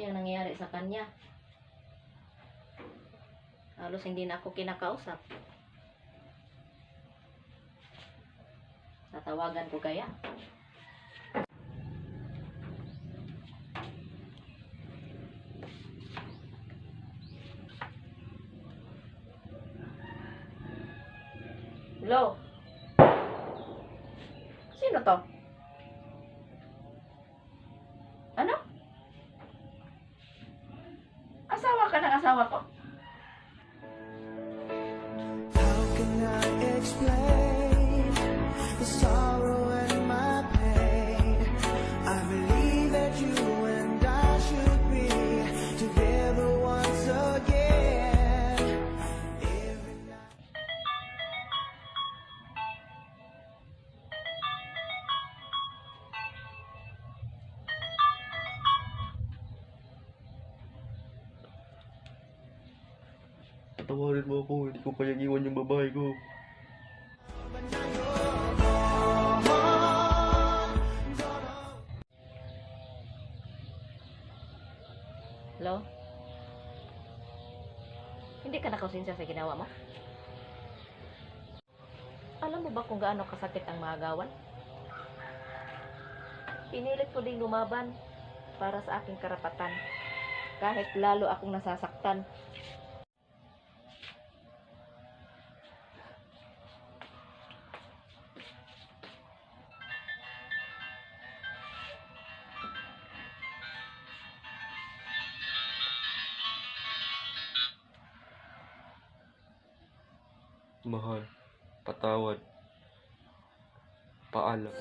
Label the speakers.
Speaker 1: yung nangyayari sa kanya. Halos hindi na ako kinakausap. Tatawagan ko kaya? Hello? Sino to? Ano? Asawa ka ng asawa ko?
Speaker 2: How can I explain the sorrow and my pain? I believe that you and I should be together once again. Every night.
Speaker 3: Patawarin mo ako, hindi ko kayang iwan yung babae ko.
Speaker 1: Hello? Hindi ka nakonsensya sa ginawa mo? Alam mo ba kung gaano kasakit ang maagawan? Pinilit ko ding lumaban para sa aking karapatan. Kahit lalo akong nasasaktan.
Speaker 3: Mahal, patawad, paalam.